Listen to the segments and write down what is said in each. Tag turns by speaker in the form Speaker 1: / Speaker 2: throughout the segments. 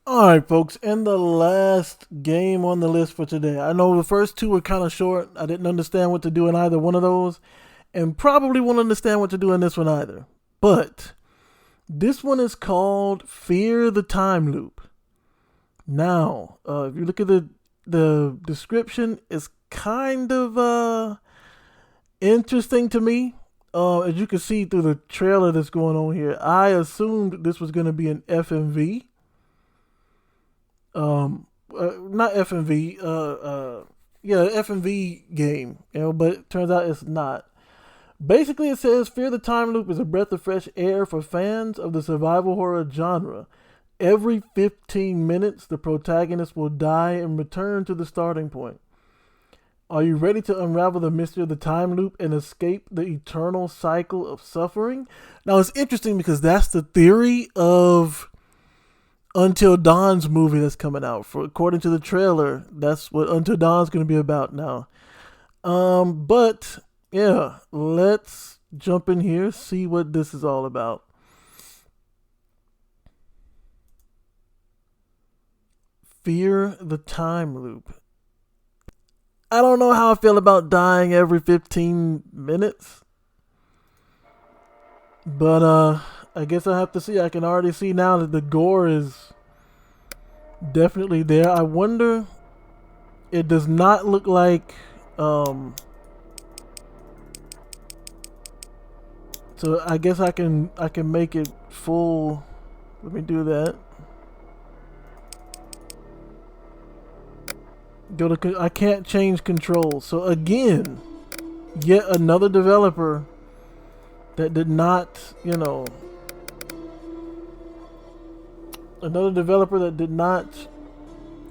Speaker 1: Alright folks, and the last game on the list for today. I know the first two were kind of short. I didn't understand what to do in either one of those, and probably won't understand what to do in this one either. But this one is called Fear the Time Loop. Now, if you look at the description, it's kind of interesting to me. As you can see through the trailer that's going on here, I assumed this was going to be an FMV. Not FMV, FMV game, but it turns out it's not. Basically, it says Fear the Time Loop is a breath of fresh air for fans of the survival horror genre. Every 15 minutes, the protagonist will die and return to the starting point. Are you ready to unravel the mystery of the time loop and escape the eternal cycle of suffering? Now, it's interesting because that's the theory of Until Dawn's movie that's coming out. According to the trailer, that's what Until Dawn's going to be about now. But yeah, let's jump in here, see what this is all about. Fear the Time Loop. I don't know how I feel about dying every 15 minutes. But I guess I have to see. I can already see now that the gore is definitely there. I wonder, it does not look like so I guess I can make it full. Let me do that. I can't change controls. So again, yet another developer that did not,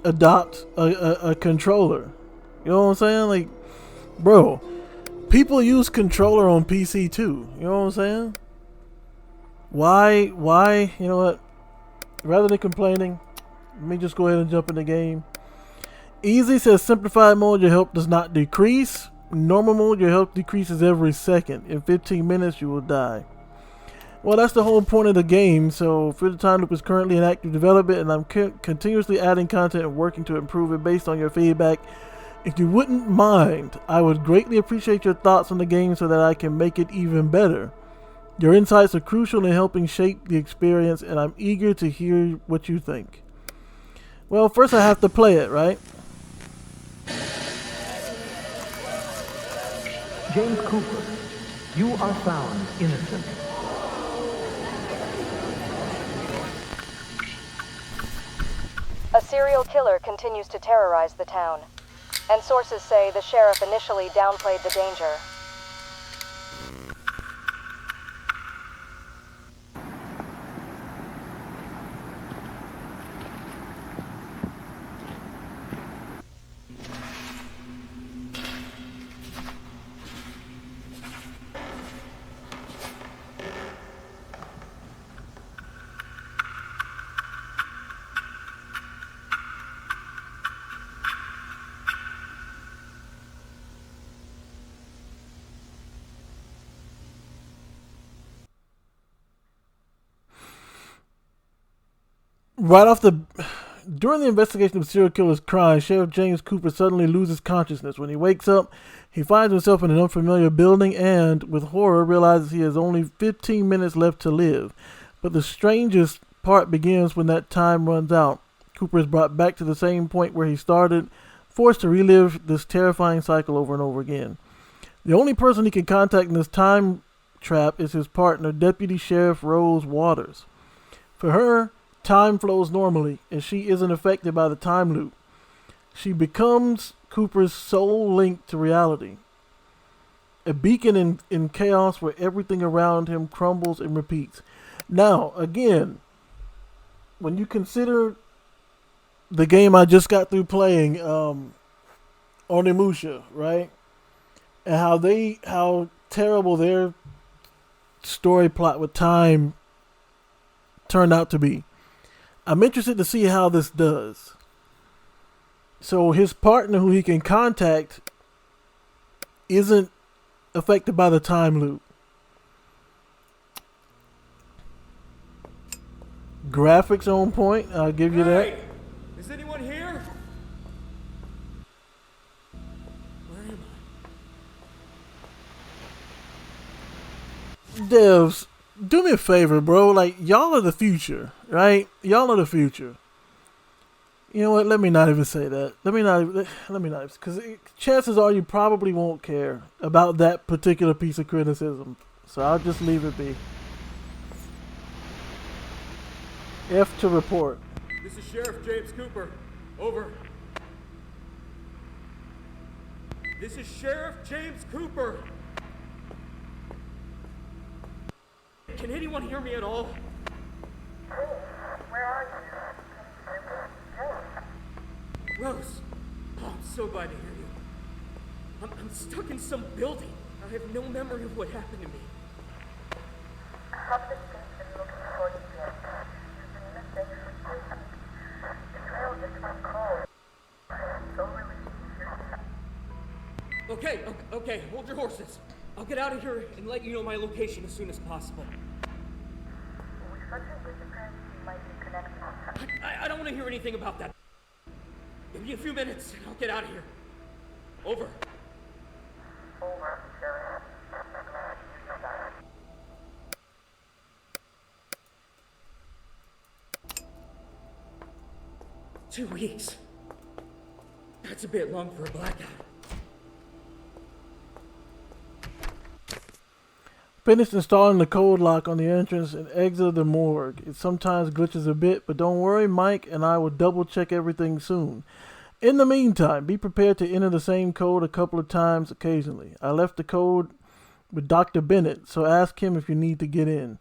Speaker 1: adopt a controller. You know what I'm saying? Like, bro, people use controller on PC too. You know what I'm saying? Why? You know what? Rather than complaining, let me just go ahead and jump in the game. Easy says simplified mode, your health does not decrease. Normal mode, your health decreases every second. In 15 minutes, you will die. Well, that's the whole point of the game. So, Fear the Time Loop is currently in active development, and I'm continuously adding content and working to improve it based on your feedback. If you wouldn't mind, I would greatly appreciate your thoughts on the game so that I can make it even better. Your insights are crucial in helping shape the experience, and I'm eager to hear what you think. Well, first I have to play it, right?
Speaker 2: James Cooper, you are found innocent.
Speaker 3: A serial killer continues to terrorize the town, and sources say the sheriff initially downplayed the danger.
Speaker 1: During the investigation of serial killer's crime, Sheriff James Cooper suddenly loses consciousness. When he wakes up, he finds himself in an unfamiliar building and, with horror, realizes he has only 15 minutes left to live. But the strangest part begins when that time runs out. Cooper is brought back to the same point where he started, forced to relive this terrifying cycle over and over again. The only person he can contact in this time trap is his partner, Deputy Sheriff Rose Waters. For her, time flows normally, and she isn't affected by the time loop. She becomes Cooper's sole link to reality. a beacon in chaos where everything around him crumbles and repeats. Now, again, when you consider the game I just got through playing, Onimusha, right? And how terrible their story plot with time turned out to be. I'm interested to see how this does. So his partner who he can contact isn't affected by the time loop. Graphics on point, I'll give you that.
Speaker 4: Hey! Is anyone here? Where am
Speaker 1: Devs, do me a favor, bro. Like, y'all are the future, right? Y'all are the future. You know what? Let me not even say that. Let me not, because chances are you probably won't care about that particular piece of criticism. So I'll just leave it be. F to report.
Speaker 4: This is Sheriff James Cooper. Over. This is Sheriff James Cooper. Can anyone hear me at all?
Speaker 5: Where are you?
Speaker 4: Rose. Oh, I'm so glad to hear you. I'm stuck in some building. I have no memory of what happened to me.
Speaker 5: Public has been looking for you yet. You've been missing for 3 weeks. The trail is uncold. So relieved you're here.
Speaker 4: Okay, hold your horses. I'll get out of here and let you know my location as soon as possible.
Speaker 5: With such a disappearance, you might be connected.
Speaker 4: I don't want to hear anything about that. Give me a few minutes and I'll get out of here. Over.
Speaker 5: Over, Sheriff. You know that.
Speaker 4: 2 weeks. That's a bit long for a blackout.
Speaker 1: Finished installing the code lock on the entrance and exit of the morgue. It sometimes glitches a bit, but don't worry, Mike and I will double check everything soon. In the meantime, be prepared to enter the same code a couple of times occasionally. I left the code with Dr. Bennett, so ask him if you need to get in.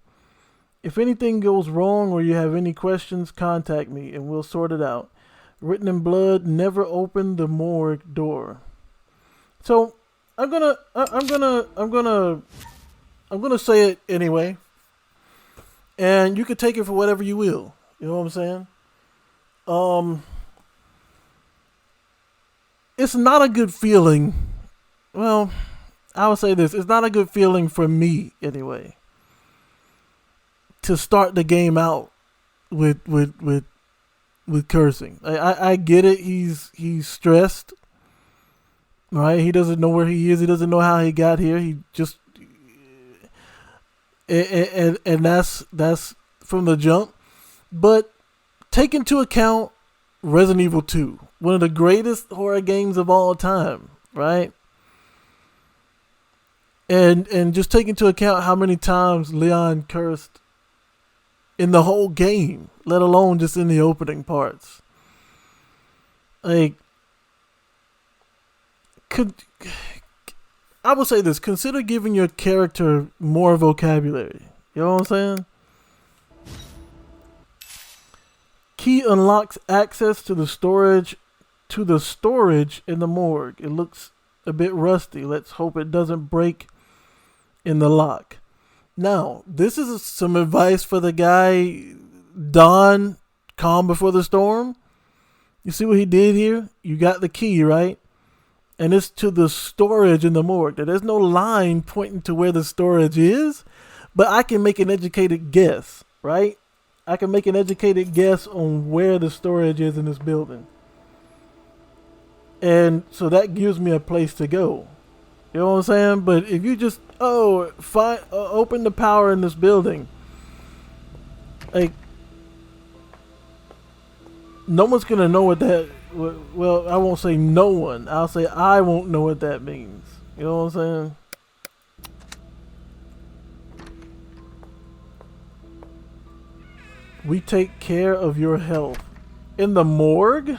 Speaker 1: If anything goes wrong or you have any questions, contact me and we'll sort it out. Written in blood, never open the morgue door. So I'm gonna say it anyway, and you can take it for whatever you will. You know what I'm saying? It's not a good feeling. Well, I would say this: it's not a good feeling for me anyway. To start the game out with cursing. I get it. He's stressed, right? He doesn't know where he is. He doesn't know how he got here. He just and that's from the jump. But take into account Resident Evil 2, one of the greatest horror games of all time, right? And just take into account how many times Leon cursed in the whole game, let alone just in the opening parts. Like, I would say this: consider giving your character more vocabulary. You know what I'm saying? Key unlocks access to the storage in the morgue. It looks a bit rusty. Let's hope it doesn't break in the lock. Now, this is some advice for the guy, Don, Calm Before the Storm. You see what he did here? You got the key, right? And it's to the storage in the morgue. There's no line pointing to where the storage is, but I can make an educated guess, right? I can make an educated guess on where the storage is in this building. And so that gives me a place to go. You know what I'm saying? But if you just, open the power in this building, like, no one's going to know what that, well, I won't say no one. I'll say I won't know what that means. You know what I'm saying? We take care of your health. In the morgue?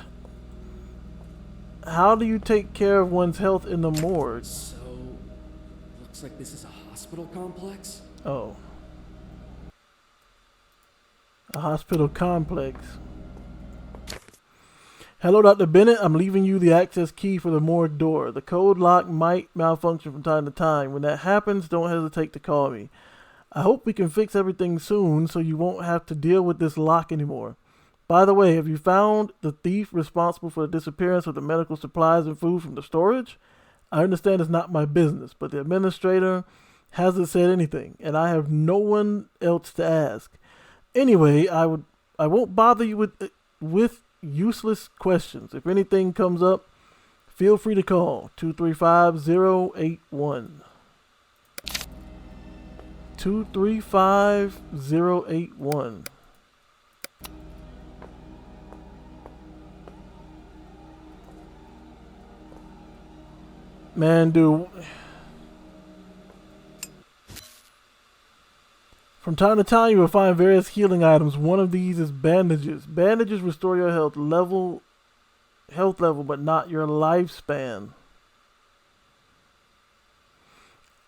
Speaker 1: How do you take care of one's health in the morgue?
Speaker 4: So, Looks like this is a hospital complex.
Speaker 1: Oh. A hospital complex. Hello, Dr. Bennett. I'm leaving you the access key for the morgue door. The code lock might malfunction from time to time. When that happens, don't hesitate to call me. I hope we can fix everything soon so you won't have to deal with this lock anymore. By the way, have you found the thief responsible for the disappearance of the medical supplies and food from the storage? I understand it's not my business, but the administrator hasn't said anything, and I have no one else to ask. Anyway, I won't bother you with useless questions. If anything comes up, feel free to call 235-081. 235-081. Man, dude. From time to time, you will find various healing items. One of these is bandages. Bandages restore your health level, but not your lifespan.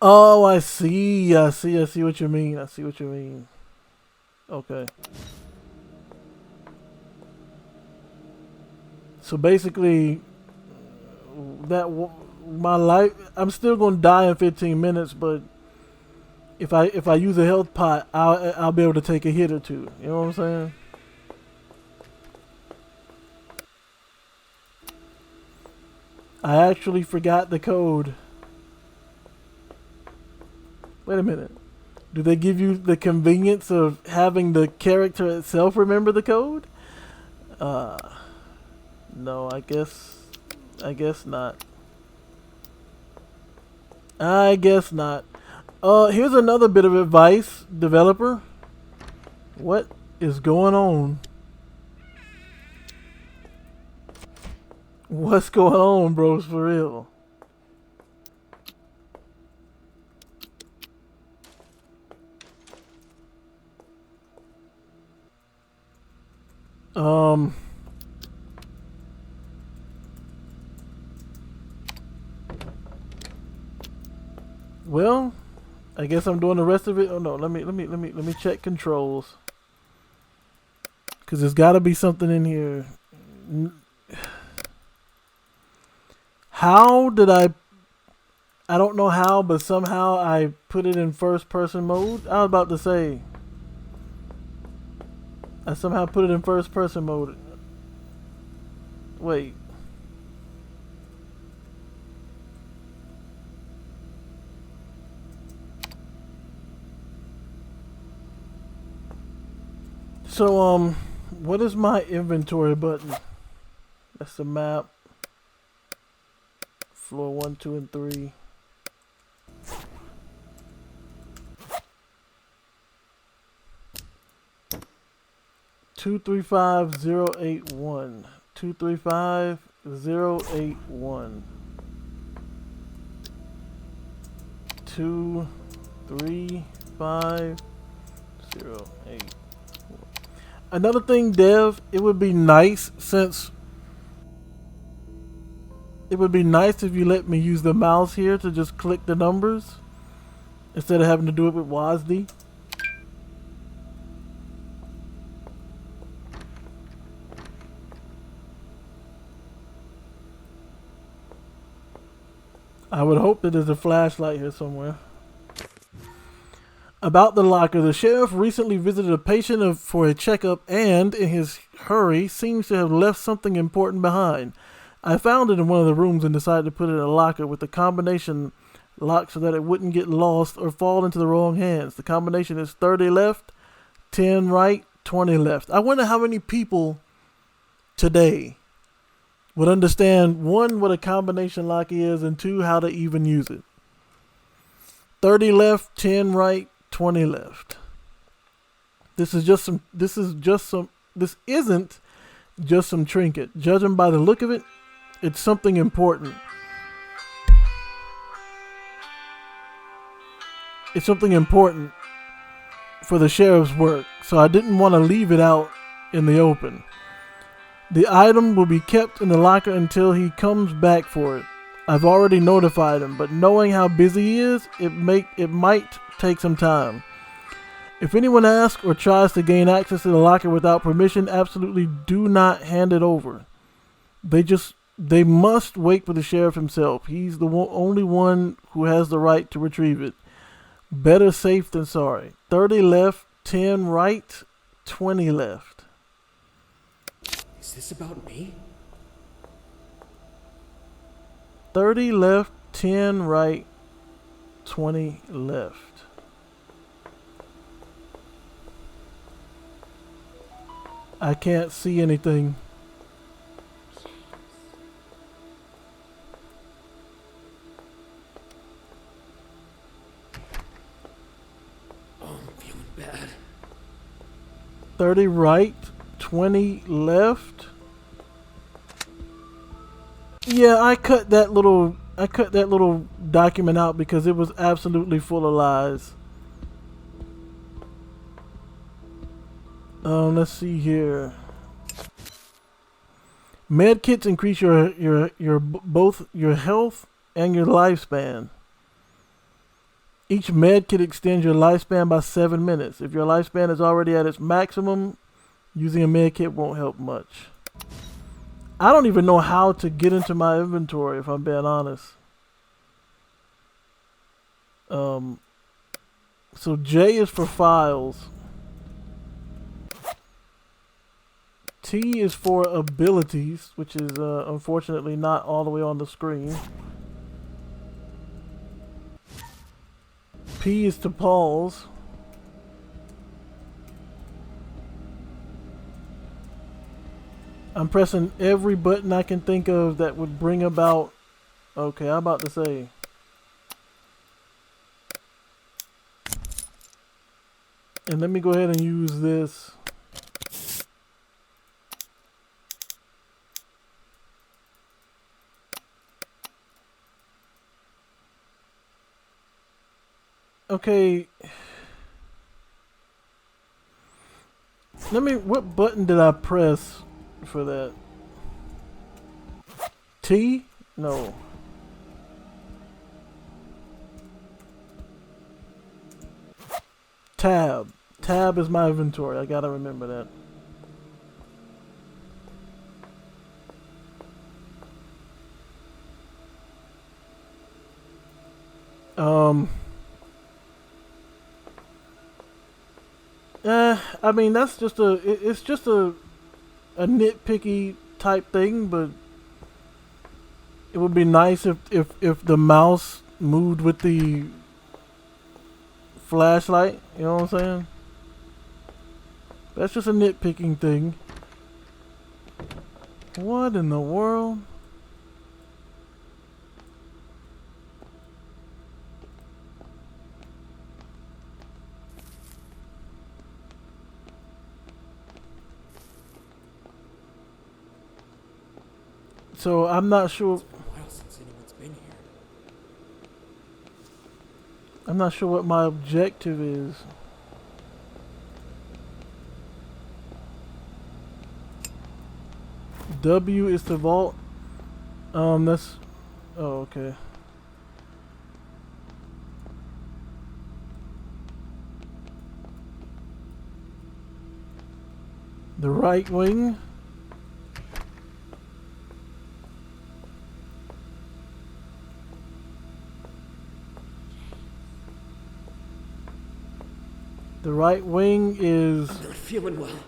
Speaker 1: Oh, I see what you mean. Okay. So basically, my life, I'm still gonna die in 15 minutes, but if I use a health pot, I'll be able to take a hit or two. You know what I'm saying? I actually forgot the code. Wait a minute. Do they give you the convenience of having the character itself remember the code? No, I guess not. I guess not. Here's another bit of advice, developer. What is going on? What's going on, bros, for real? Well, I guess I'm doing the rest of it. Oh no, let me check controls. Cause there's gotta be something in here. How did I don't know how, but somehow I put it in first person mode. I was about to say. I somehow put it in first person mode. Wait. So, what is my inventory button? That's the map. Floor 1, 2, and 3. Two 235-081. 235-081. 235-081. Another thing, Dev, it would be nice if you let me use the mouse here to just click the numbers instead of having to do it with WASD. I would hope that there's a flashlight here somewhere. About the locker, the sheriff recently visited a patient for a checkup and, in his hurry, seems to have left something important behind. I found it in one of the rooms and decided to put it in a locker with the combination lock so that it wouldn't get lost or fall into the wrong hands. The combination is 30 left, 10 right, 20 left. I wonder how many people today would understand, one, what a combination lock is, and two, how to even use it. 30 left, 10 right, 20 left. This isn't just some trinket. Judging by the look of it, it's something important. It's something important for the sheriff's work, so I didn't want to leave it out in the open. The item will be kept in the locker until he comes back for it. I've already notified him, but knowing how busy he is, it might take some time. If anyone asks or tries to gain access to the locker without permission, absolutely do not hand it over. They must wait for the sheriff himself. He's the only one who has the right to retrieve it. Better safe than sorry. 30 left, 10 right, 20 left.
Speaker 4: Is this about me?
Speaker 1: 30 left, 10 right, 20 left. I can't see anything.
Speaker 4: Oh, I'm feeling bad.
Speaker 1: 30 right, 20 left. Yeah, I cut that little document out because it was absolutely full of lies. Let's see here. Med kits increase your both your health and your lifespan. Each med kit extends your lifespan by 7 minutes. If your lifespan is already at its maximum, using a med kit won't help much. I don't even know how to get into my inventory, if I'm being honest. So J is for files. T is for abilities, which is unfortunately not all the way on the screen. P is to pause. I'm pressing every button I can think of that would bring about... Okay, I'm about to say. And let me go ahead and use this. Okay. What button did I press for that? T? No. Tab. Tab is my inventory. I gotta remember that. I mean, that's just it's just a nitpicky type thing, but it would be nice if the mouse moved with the flashlight, you know what I'm saying? That's just a nitpicking thing. What in the world? So I'm not sure.
Speaker 4: It's been a while since anyone's been here.
Speaker 1: I'm not sure what my objective is. W is to vault. That's. Oh, okay. The right wing. The right wing is...
Speaker 4: I'm not feeling well.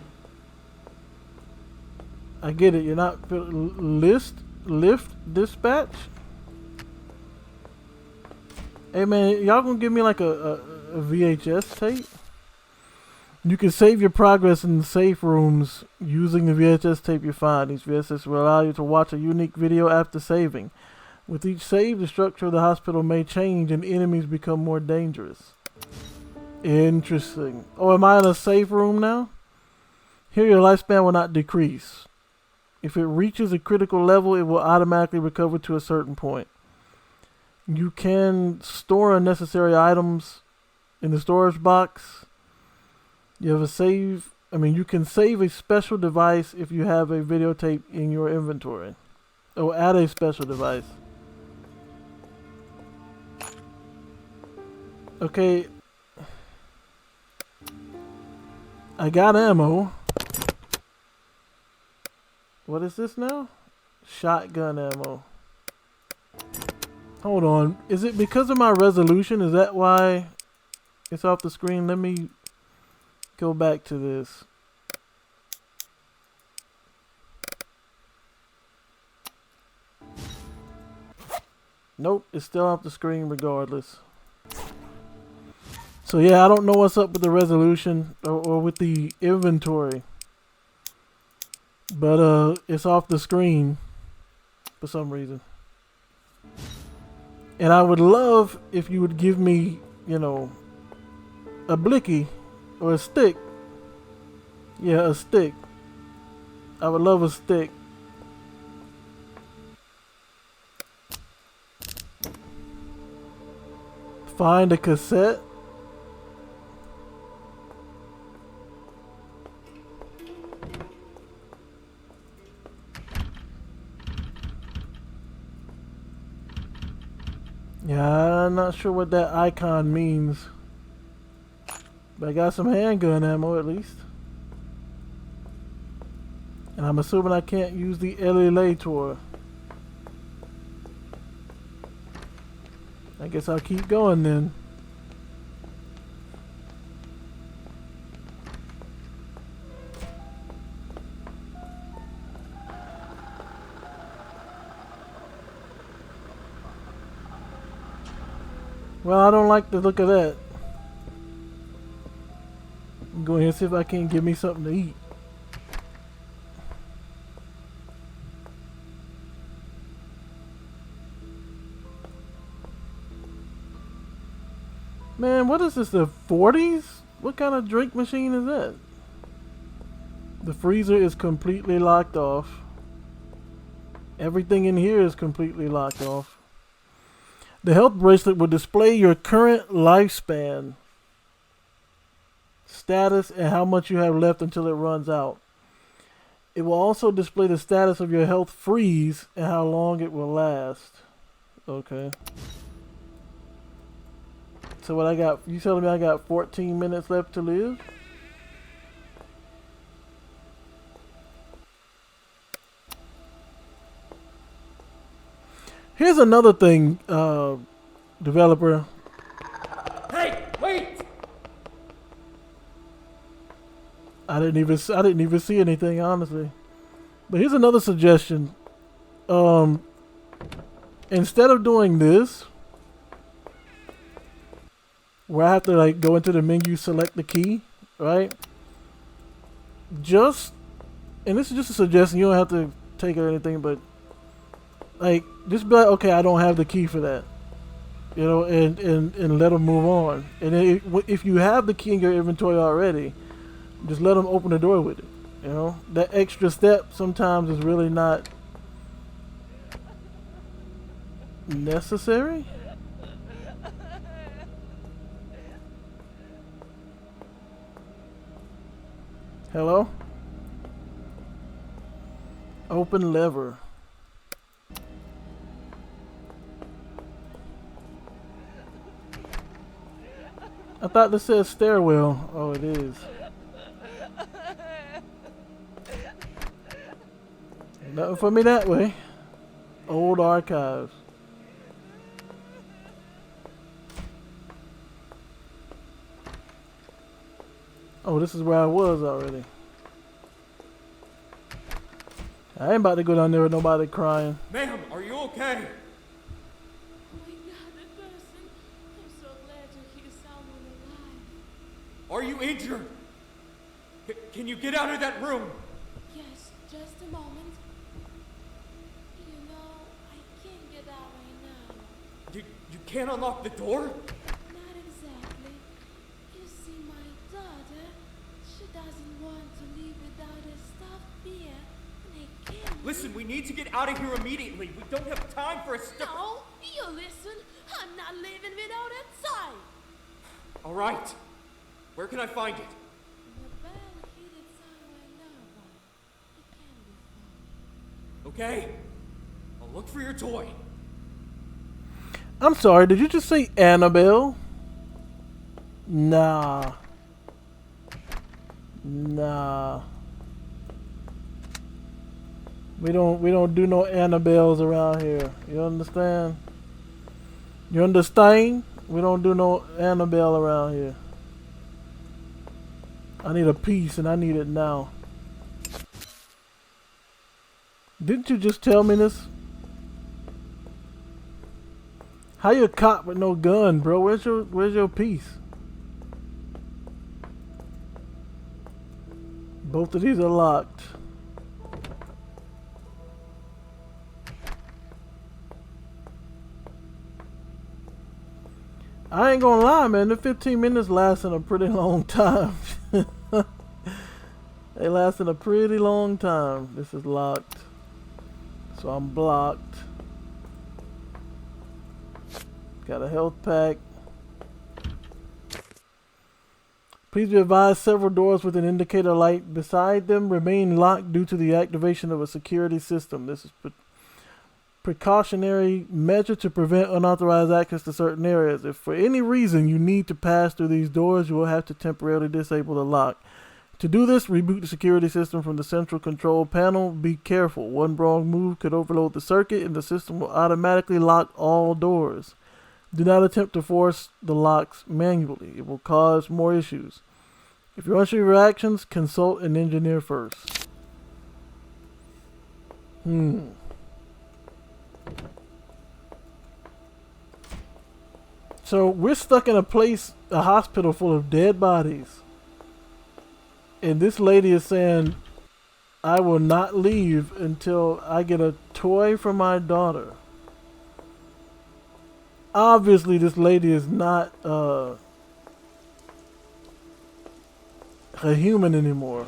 Speaker 1: I get it. You're not... Lift dispatch? Hey man, y'all gonna give me like a VHS tape? You can save your progress in the safe rooms using the VHS tape you find. These VHS will allow you to watch a unique video after saving. With each save, the structure of the hospital may change and enemies become more dangerous. Interesting. Oh, am I in a safe room now? Here your lifespan will not decrease. If it reaches a critical level, it will automatically recover to a certain point. You can store unnecessary items in the storage box. You have a save. You can save a special device if you have a videotape in your inventory. Oh, add a special device. Okay. I got ammo. What is this now? Shotgun ammo. Hold on. Is it because of my resolution? Is that why it's off the screen? Let me go back to this. Nope, it's still off the screen regardless. So yeah, I don't know what's up with the resolution or with the inventory. But it's off the screen for some reason. And I would love if you would give me, you know, a blicky or a stick. Yeah, a stick. I would love a stick. Find a cassette. Yeah, I'm not sure what that icon means. But I got some handgun ammo at least. And I'm assuming I can't use the elevator. I guess I'll keep going then. Well, I don't like the look of that. Go ahead and see if I can give me something to eat. Man, what is this, the 40s? What kind of drink machine is that? The freezer is completely locked off. Everything in here is completely locked off. The health bracelet will display your current lifespan, status, and how much you have left until it runs out. It will also display the status of your health freeze and how long it will last. Okay. So what I got, you telling me I got 14 minutes left to live? Here's another thing, developer.
Speaker 4: Hey, wait!
Speaker 1: I didn't even see anything, honestly. But here's another suggestion. Instead of doing this, where I have to like go into the menu, select the key, right? Just, and this is just a suggestion, you don't have to take it or anything, but like, just be like, okay, I don't have the key for that, you know, and let them move on. And then if you have the key in your inventory already, just let them open the door with it. You know, that extra step sometimes is really not necessary. Hello? Open lever. I thought this said stairwell. Oh, it is. Nothing for me that way. Old archives. Oh, this is where I was already. I ain't about to go down there with nobody crying.
Speaker 4: Ma'am, are you okay?
Speaker 6: Oh my God, that person. I'm so glad you're here, someone alive.
Speaker 4: Are you injured? Can you get out of that room?
Speaker 6: Yes, just a moment. You know, I can't get out right now.
Speaker 4: You can't unlock the door?
Speaker 6: Not exactly. You see, my daughter, she doesn't want to leave without her stuffed bear, and I can't.
Speaker 4: Listen, we need to get out of here immediately. We don't have time for a
Speaker 6: No, you listen. I'm not leaving without it sight.
Speaker 4: All right. Where can I find it?
Speaker 6: The bell hid it somewhere nearby. It can be found.
Speaker 4: Okay. I'll look for your toy.
Speaker 1: I'm sorry, did you just say Annabelle? Nah. Nah. We don't do no Annabelles around here. You understand? You understand? We don't do no Annabelle around here. I need a piece and I need it now. Didn't you just tell me this? How you a cop with no gun, bro? Where's your piece? Both of these are locked. I ain't gonna lie, man. The 15 minutes lasting a pretty long time. They lasting a pretty long time. This is locked. So I'm blocked. Got a health pack. Please be advised several doors with an indicator light beside them remain locked due to the activation of a security system. This is precautionary measure to prevent unauthorized access to certain areas. If for any reason you need to pass through these doors, you will have to temporarily disable the lock. To do this, reboot the security system from the central control panel. Be careful. One wrong move could overload the circuit and the system will automatically lock all doors. Do not attempt to force the locks manually. It will cause more issues. If you're unsure of your actions, consult an engineer first. So we're stuck in a hospital full of dead bodies. And this lady is saying, I will not leave until I get a toy for my daughter. Obviously, this lady is not a human anymore.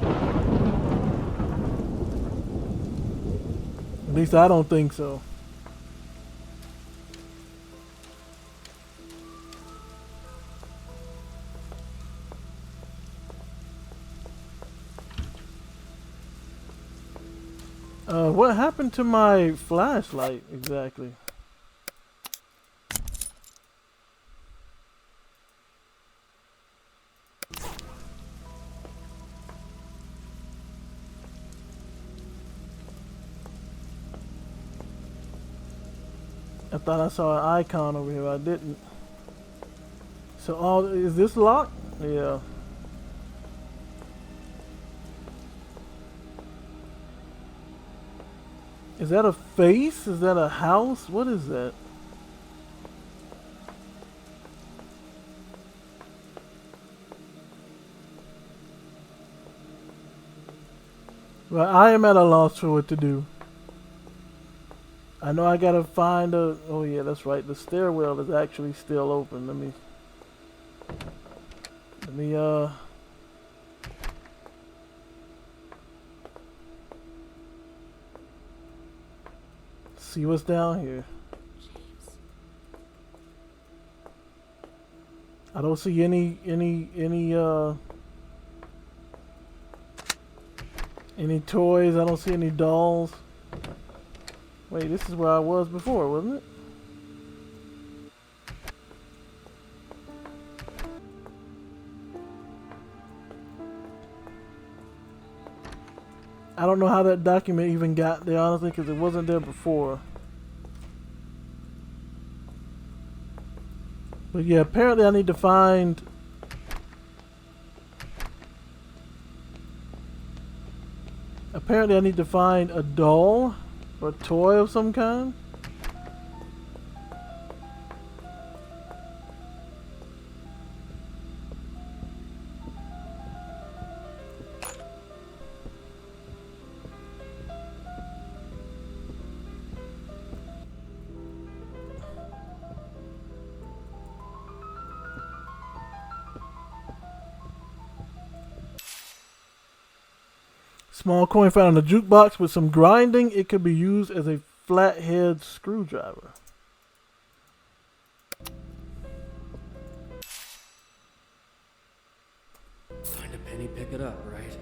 Speaker 1: At least I don't think so. What happened to my flashlight exactly? I thought I saw an icon over here. I didn't. So is this locked? Yeah. Is that a face? Is that a house? What is that? Well, I am at a loss for what to do. I know I gotta find a... Oh yeah, that's right. The stairwell is actually still open. Let me see what's down here. I don't see any toys. I don't see any dolls. Wait, this is where I was before, wasn't it? I don't know how that document even got there, honestly, because it wasn't there before. But yeah, apparently I need to find... Apparently I need to find a doll or a toy of some kind. Small coin found in a jukebox with some grinding. It could be used as a flathead screwdriver.
Speaker 4: Find a penny, pick it up, right?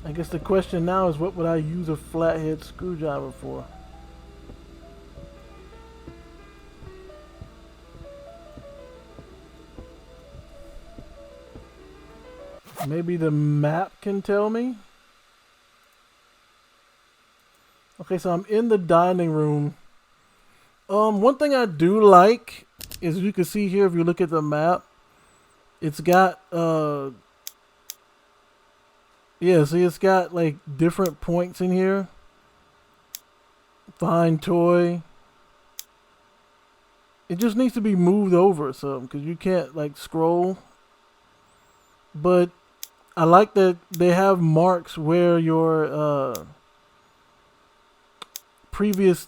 Speaker 1: I guess the question now is, what would I use a flathead screwdriver for? Maybe the map can tell me? Okay, so I'm in the dining room. One thing I do like is, you can see here if you look at the map, it's got yeah, see, it's got like different points in here. Find toy. It just needs to be moved over or something, because you can't like scroll. But I like that they have marks where your previous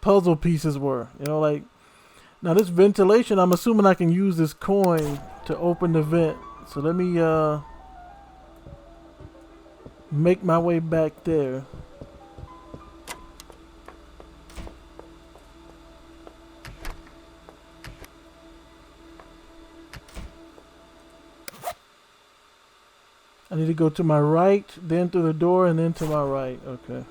Speaker 1: puzzle pieces were. You know, like, now this ventilation, I'm assuming I can use this coin to open the vent. So let me make my way back there. I need to go to my right, then through the door, and then to my right. Okay.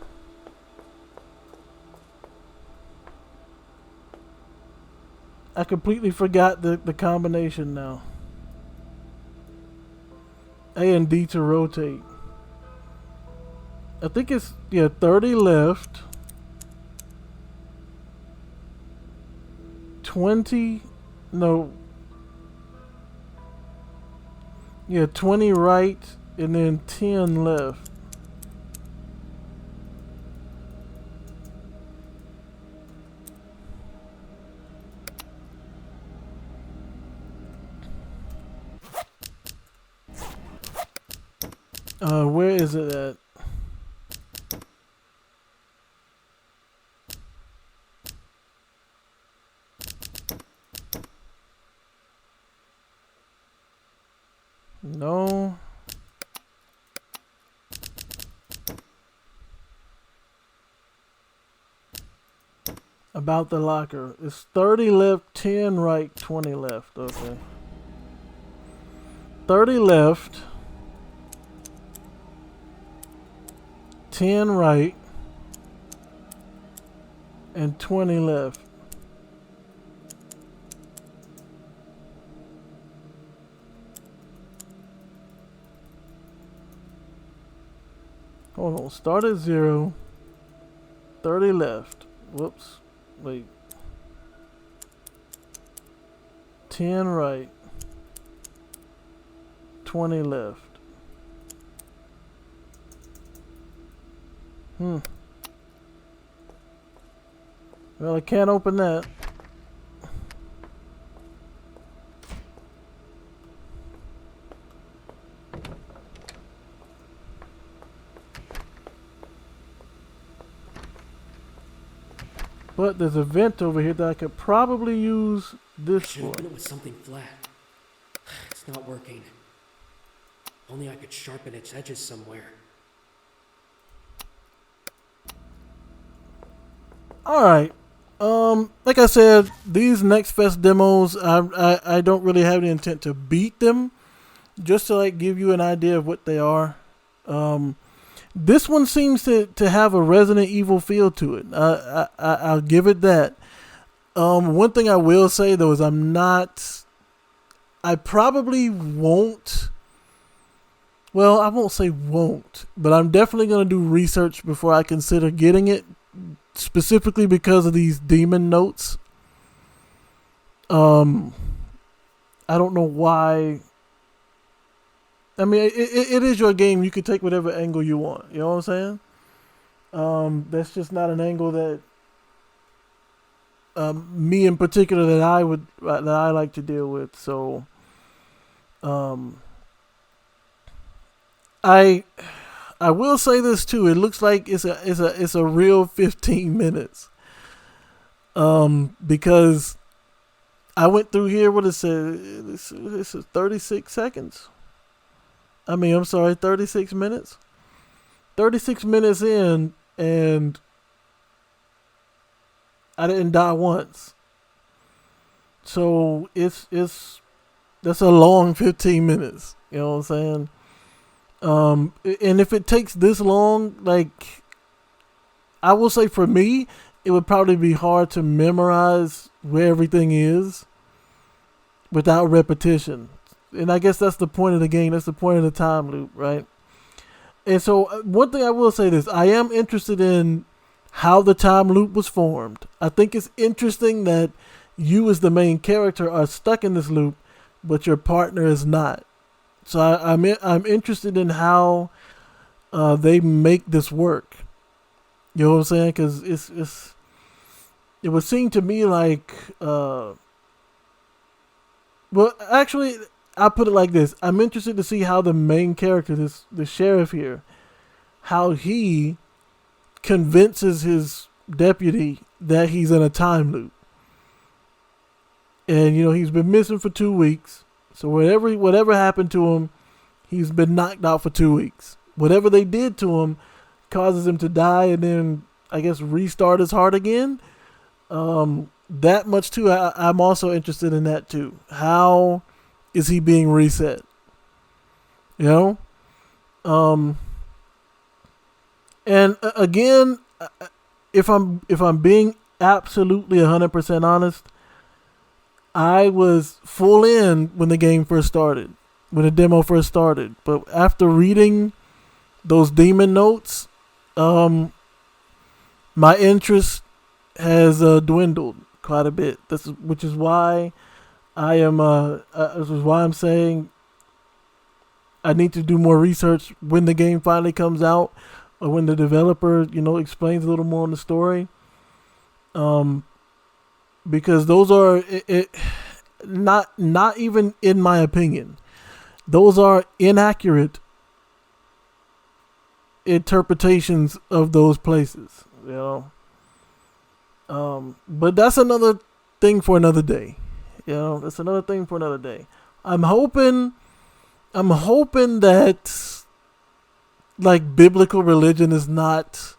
Speaker 1: I completely forgot the combination now. A and D to rotate. I think it's, yeah, 30 left. 20, no. Yeah, 20 right, and then 10 left. Where is it at? No. About the locker. It's 30 left, 10 right, 20 left. Okay. 30 left. 10 right. And 20 left. Hold on. Start at 0. 30 left. Whoops. Wait. 10 right. 20 left. Well, I can't open that. But there's a vent over here that I could probably use this
Speaker 4: Should
Speaker 1: for.
Speaker 4: open it with something flat. It's not working. Only I could sharpen its edges somewhere.
Speaker 1: Alright. Like I said, these Next Fest demos, I don't really have the intent to beat them. Just to like give you an idea of what they are. This one seems to have a Resident Evil feel to it. I'll give it that. One thing I will say though is I probably won't. Well, I won't say won't, but I'm definitely going to do research before I consider getting it. Specifically because of these demon notes. I don't know why. I mean, it is your game. You can take whatever angle you want. You know what I'm saying? That's just not an angle that me in particular that I like to deal with. So, I will say this too. It looks like it's a real 15 minutes. Because I went through here. What it said? This is 36 seconds. I mean, I'm sorry, 36 minutes. 36 minutes in, and I didn't die once. So it's That's a long 15 minutes. You know what I'm saying? And if it takes this long, like, I will say for me, it would probably be hard to memorize where everything is without repetition. And I guess that's the point of the game. That's the point of the time loop, right? And so one thing I will say is I am interested in how the time loop was formed. I think it's interesting that you as the main character are stuck in this loop, but your partner is not. So I'm interested in how they make this work. You know what I'm saying? Because it would seem to me like well, actually, I'll put it like this. I'm interested to see how the main character, the sheriff here, how he convinces his deputy that he's in a time loop. And, you know, he's been missing for 2 weeks. So whatever happened to him, he's been knocked out for 2 weeks. Whatever they did to him causes him to die and then, I guess, restart his heart again. That much too. I'm also interested in that too. How is he being reset? You know? And again, if I'm being absolutely 100% honest, I was full in when the game first started, when the demo first started. But after reading those demon notes, my interest has dwindled quite a bit. Which is why I'm saying I need to do more research when the game finally comes out, or when the developer, you know, explains a little more on the story. Because those are not even in my opinion, those are inaccurate interpretations of those places, you know. But that's another thing for another day. You know, that's another thing for another day. I'm hoping that, like, biblical religion is not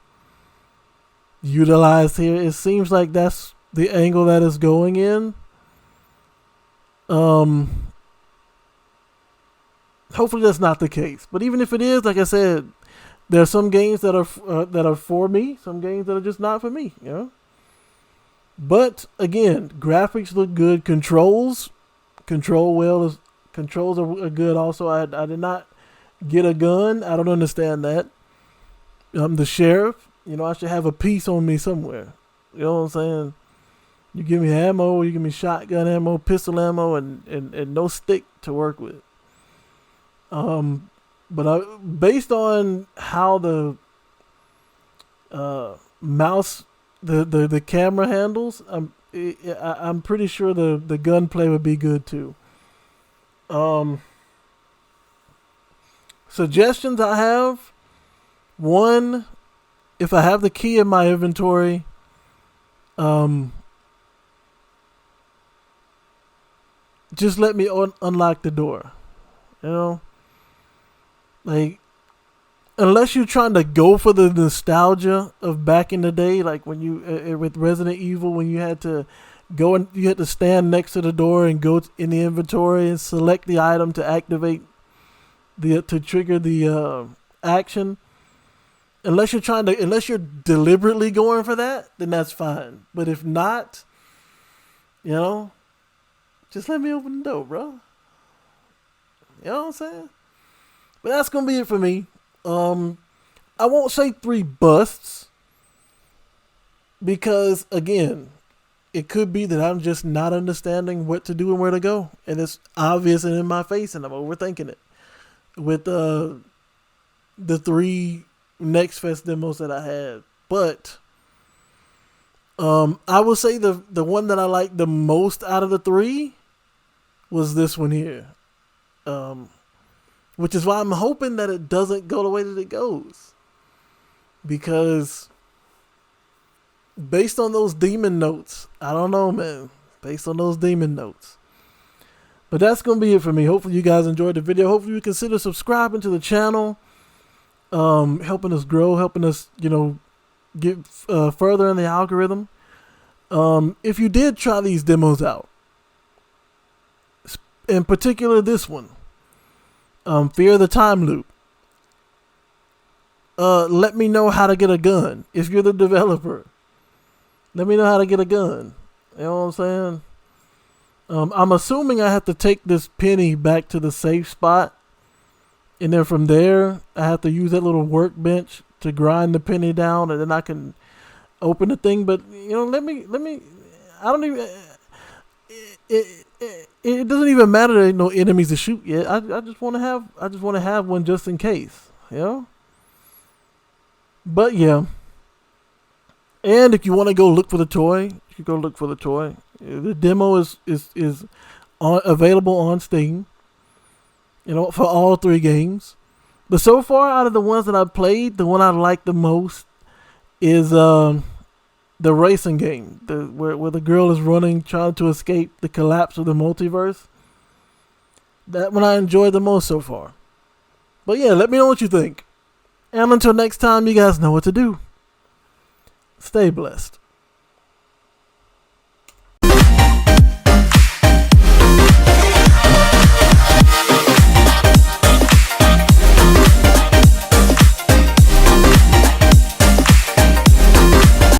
Speaker 1: utilized here. It seems like that's the angle that is going in. Hopefully that's not the case. But even if it is, like I said, there are some games that are for me, some games that are just not for me. You know. But again, graphics look good. Controls are good. Also, I did not get a gun. I don't understand that. The sheriff. You know, I should have a piece on me somewhere. You know what I'm saying? You give me ammo, you give me shotgun ammo, pistol ammo, and no stick to work with. But based on how the mouse, the camera handles, I'm pretty sure the gunplay would be good too. Suggestions I have: one, if I have the key in my inventory, just let me unlock the door. You know? Like, unless you're trying to go for the nostalgia of back in the day, like when you, with Resident Evil, when you had to go and you had to stand next to the door and go in the inventory and select the item to activate to trigger the action. Unless you're deliberately going for that, then that's fine. But if not, you know, just let me open the door, bro. You know what I'm saying? But that's going to be it for me. I won't say 3 busts, because, again, it could be that I'm just not understanding what to do and where to go. And it's obvious and in my face, and I'm overthinking it. With the 3 Next Fest demos that I had. But I will say the one that I liked the most out of the 3 was this one here. Which is why I'm hoping that it doesn't go the way that it goes. Because based on those demon notes, I don't know, man. Based on those demon notes. But that's going to be it for me. Hopefully you guys enjoyed the video. Hopefully you consider subscribing to the channel. Helping us grow, helping us, you know, get further in the algorithm. If you did try these demos out, in particular this one, Fear the Time Loop. Let me know how to get a gun. If you're the developer, let me know how to get a gun. You know what I'm saying? I'm assuming I have to take this penny back to the safe spot, and then from there I have to use that little workbench to grind the penny down, and then I can open the thing. But let me. I don't even. It doesn't even matter that there ain't no enemies to shoot yet. I just want to have. I just want to have one just in case. But yeah. And if you want to go look for the toy, you can go look for the toy. The demo is available on Steam. For all 3 games. But so far, out of the ones that I've played, the one I like the most is the racing game, where the girl is running, trying to escape the collapse of the multiverse. That one I enjoyed the most so far. But yeah, let me know what you think. And until next time, you guys know what to do. Stay blessed.